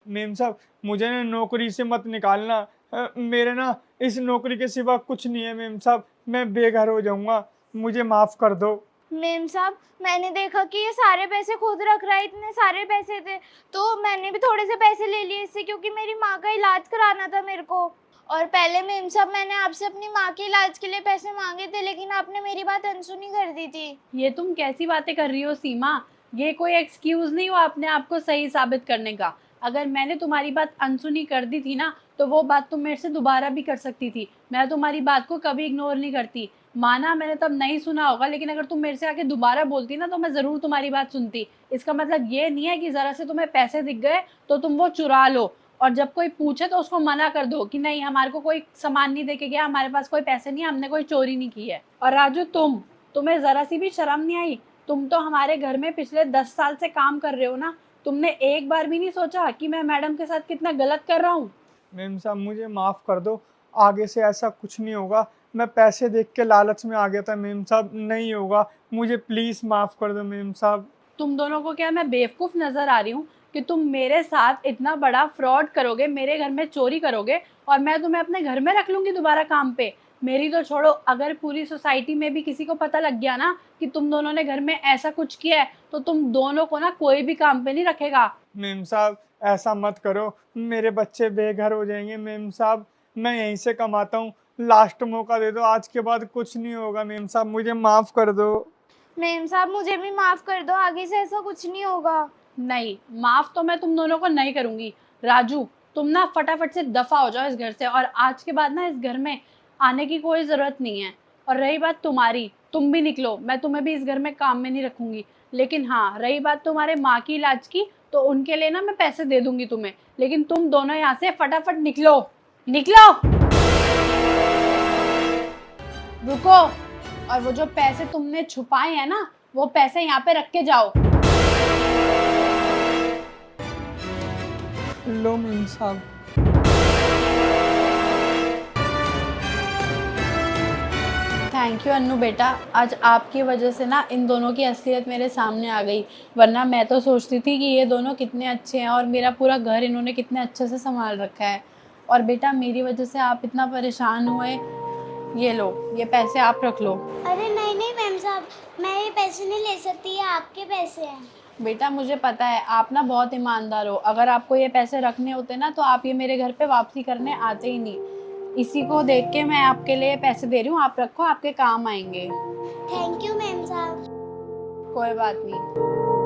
Ma'am साहब, मुझे ना नौकरी से मत निकालना। मेरे ना इस नौकरी के सिवा कुछ नहीं है मेम साहब, मैं बेघर हो जाऊंगा, मुझे माफ कर दो। मेम साहब, मैंने देखा कि ये सारे पैसे खुद रख रहा है, इतने सारे पैसे थे, तो मैंने भी थोड़े से पैसे ले लिए इससे, क्योंकि मेरी माँ का इलाज कराना था मेरे को। और पहले मेम साहब मैंने आपसे अपनी माँ के इलाज के लिए पैसे मांगे थे, लेकिन आपने मेरी बात अनसुनी कर दी थी। ये तुम कैसी बातें कर रही हो सीमा? ये कोई एक्सक्यूज नहीं हुआ अपने आप को सही साबित करने का। अगर मैंने तुम्हारी बात अनसुनी कर दी थी ना, तो वो बात तुम मेरे से दोबारा भी कर सकती थी। मैं तुम्हारी बात को कभी इग्नोर नहीं करती। माना मैंने तब नहीं सुना होगा, लेकिन अगर तुम मेरे से आके दोबारा बोलती ना, तो मैं ज़रूर तुम्हारी बात सुनती। इसका मतलब ये नहीं है कि ज़रा से तुम्हें पैसे दिख गए तो तुम वो चुरा लो, और जब कोई पूछे तो उसको मना कर दो कि नहीं, हमारे को कोई सामान नहीं देके गया, हमारे पास कोई पैसे नहीं, हमने कोई चोरी नहीं की है। और राजू, तुम्हें ज़रा सी भी शर्म नहीं आई? तुम तो हमारे घर में पिछले 10 साल से काम कर रहे हो ना, तुमने एक बार भी नहीं सोचा कि मैं मैडम के साथ कितना गलत कर रहा हूँ? मेम साहब, मुझे माफ कर दो, आगे से ऐसा कुछ नहीं होगा। मैं पैसे देख के लालच में आ गया था मेम साहब, नहीं होगा, मुझे प्लीज माफ कर दो मेम साहब। तुम दोनों को क्या मैं बेवकूफ़ नज़र आ रही हूँ कि तुम मेरे साथ इतना बड़ा फ्रॉड करोगे, मेरे घर में चोरी करोगे, और मैं तुम्हें अपने घर में रख लूँगी दोबारा काम पे? मेरी तो छोड़ो, अगर पूरी सोसाइटी में भी किसी को पता लग गया ना कि तुम दोनों ने घर में ऐसा कुछ किया है, तो तुम दोनों को ना कोई भी काम पे नहीं रखेगा। मेम साहब, ऐसा मत करो, मेरे बच्चे बेघर हो जाएंगे मेम साहब, मैं यहीं से कमाता हूँ, लास्ट मौका दे दो, आज के बाद कुछ नहीं होगा मेम साहब, मुझे माफ कर दो। मेम साहब, मुझे भी माफ कर दो, आगे से ऐसा कुछ नहीं होगा। नहीं, माफ़ तो मैं तुम दोनों को नहीं करूँगी। राजू, तुम ना फटाफट से दफ़ा हो जाओ इस घर से, और आज के बाद ना इस घर में आने की कोई ज़रूरत नहीं है। और रही बात तुम्हारी, तुम भी निकलो, मैं तुम्हें भी इस घर में काम में नहीं रखूँगी। लेकिन हाँ, रही बात तुम्हारे माँ की इलाज की, तो उनके लिए ना मैं पैसे दे दूँगी तुम्हें। लेकिन तुम दोनों यहाँ से फटाफट निकलो, निकलो! रुको, और वो जो पैसे तुमने छुपाए हैं ना, वो पैसे यहाँ पे रख के जाओ। लो मेम साहब। थैंक यू अन्नू बेटा, आज आपकी वजह से ना इन दोनों की असलियत मेरे सामने आ गई। वरना मैं तो सोचती थी कि ये दोनों कितने अच्छे हैं और मेरा पूरा घर इन्होंने कितने अच्छे से संभाल रखा है। और बेटा, मेरी वजह से आप इतना परेशान हुए। ये लो, ये पैसे आप रख लो। अरे नहीं नहीं मैम साहब, मैं ये पैसे नहीं ले सकती, ये आपके पैसे हैं। बेटा, मुझे पता है आप ना बहुत ईमानदार हो। अगर आपको ये पैसे रखने होते ना, तो आप ये मेरे घर पे वापसी करने आते ही नहीं। इसी को देख के मैं आपके लिए पैसे दे रही हूँ, आप रखो, आपके काम आएंगे। थैंक यू मैम साहब। कोई बात नहीं।